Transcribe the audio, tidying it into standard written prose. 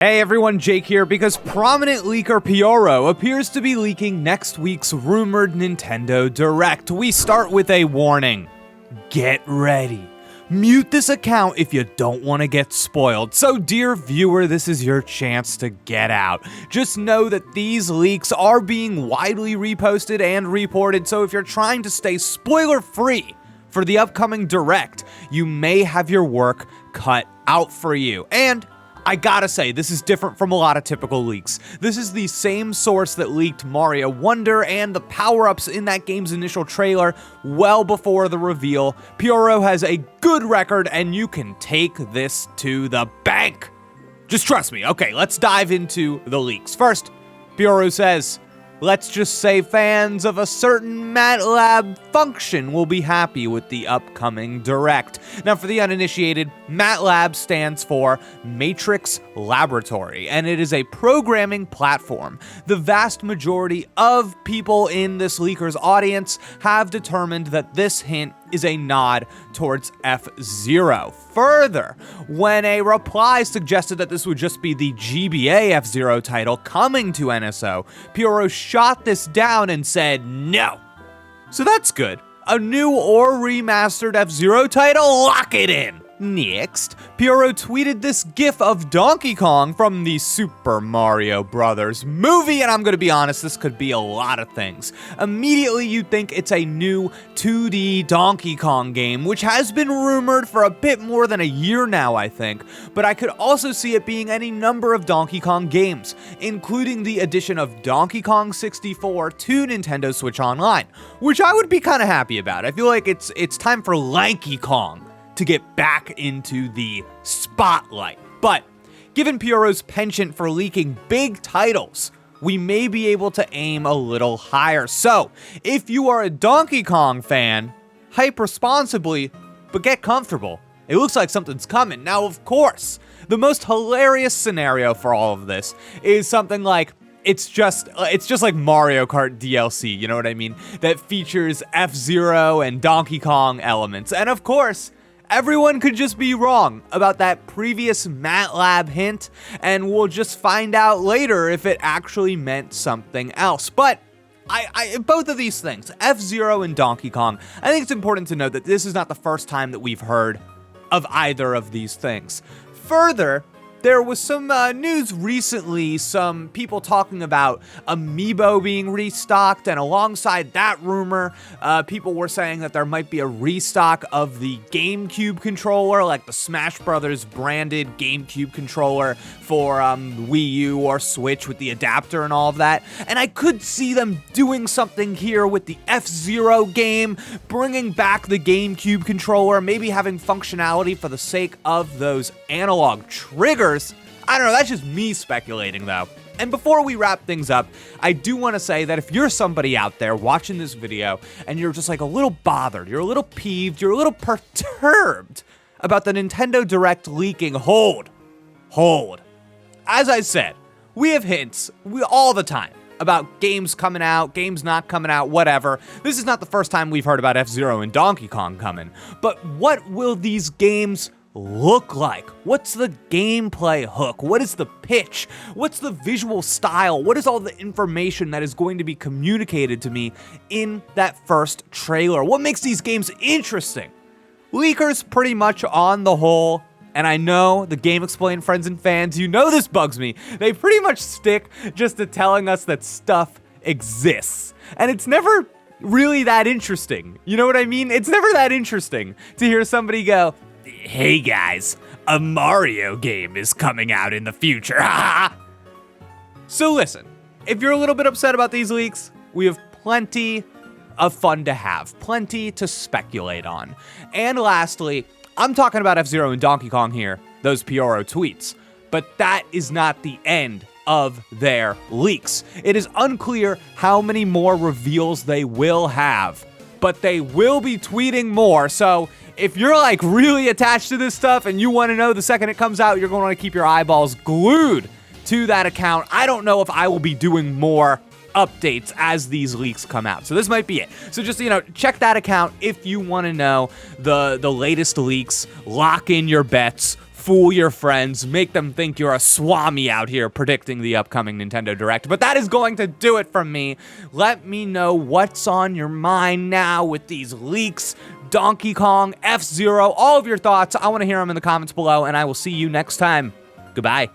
Hey everyone, Jake here, because prominent leaker Pioro appears to be leaking next week's rumored Nintendo Direct. We start with a warning. Get ready. Mute this account if you don't want to get spoiled. So dear viewer, this is your chance to get out. Just know that these leaks are being widely reposted and reported, so if you're trying to stay spoiler-free for the upcoming Direct, you may have your work cut out for you. And I gotta say, this is different from a lot of typical leaks. This is the same source that leaked Mario Wonder and the power-ups in that game's initial trailer well before the reveal. Pioro has a good record, and you can take this to the bank. Just trust me. Okay, let's dive into the leaks. First, Pioro says, let's just say fans of a certain MATLAB function will be happy with the upcoming Direct. Now, for the uninitiated, MATLAB stands for Matrix Laboratory, and it is a programming platform. The vast majority of people in this leaker's audience have determined that this hint is a nod towards F-Zero. Further, when a reply suggested that this would just be the GBA F-Zero title coming to NSO, Pioro shot this down and said no. So that's good. A new or remastered F-Zero title? Lock it in! Next, Pioro tweeted this gif of Donkey Kong from the Super Mario Bros. Movie, and I'm gonna be honest, this could be a lot of things. Immediately, you'd think it's a new 2D Donkey Kong game, which has been rumored for a bit more than a year now, I think, but I could also see it being any number of Donkey Kong games, including the addition of Donkey Kong 64 to Nintendo Switch Online, which I would be kinda happy about. I feel like it's time for Lanky Kong to get back into the spotlight. But given Pioro's penchant for leaking big titles, we may be able to aim a little higher. So if you are a Donkey Kong fan, hype responsibly, but get comfortable. It looks like something's coming. Now, of course, the most hilarious scenario for all of this is something like it's just like Mario Kart DLC, you know what I mean? That features F-Zero and Donkey Kong elements. And of course, everyone could just be wrong about that previous MATLAB hint, and we'll just find out later if it actually meant something else. But both of these things, F-Zero and Donkey Kong, I think it's important to note that this is not the first time that we've heard of either of these things. Further, there was some news recently, some people talking about Amiibo being restocked, and alongside that rumor, people were saying that there might be a restock of the GameCube controller, like the Smash Brothers branded GameCube controller for Wii U or Switch with the adapter and all of that. And I could see them doing something here with the F-Zero game, bringing back the GameCube controller, maybe having functionality for the sake of those analog triggers. I don't know, that's just me speculating though. And before we wrap things up, I do want to say that if you're somebody out there watching this video and you're just like a little bothered, you're a little peeved, you're a little perturbed about the Nintendo Direct leaking, hold. As I said, we have hints all the time about games coming out, games not coming out, whatever. This is not the first time we've heard about F-Zero and Donkey Kong coming, but what will these games look like? What's the gameplay hook? What is the pitch? What's the visual style? What is all the information that is going to be communicated to me in that first trailer? What makes these games interesting? Leakers pretty much on the whole, and I know the GameXplain friends and fans, you know this bugs me, they pretty much stick just to telling us that stuff exists. And it's never really that interesting. You know what I mean? It's never that interesting to hear somebody go, hey guys, a Mario game is coming out in the future. So listen, if you're a little bit upset about these leaks, we have plenty of fun to have, plenty to speculate on. And lastly, I'm talking about F-Zero and Donkey Kong here, those Pioro tweets, but that is not the end of their leaks. It is unclear how many more reveals they will have, but they will be tweeting more, so if you're like really attached to this stuff and you want to know the second it comes out, you're going to want to keep your eyeballs glued to that account. I don't know if I will be doing more updates as these leaks come out. So this might be it. So just, check that account if you want to know the latest leaks. Lock in your bets fool your friends, make them think you're a swami out here predicting the upcoming Nintendo Direct. But that is going to do it from me. Let me know what's on your mind now with these leaks, Donkey Kong, F-Zero, all of your thoughts. I want to hear them in the comments below, and I will see you next time. Goodbye.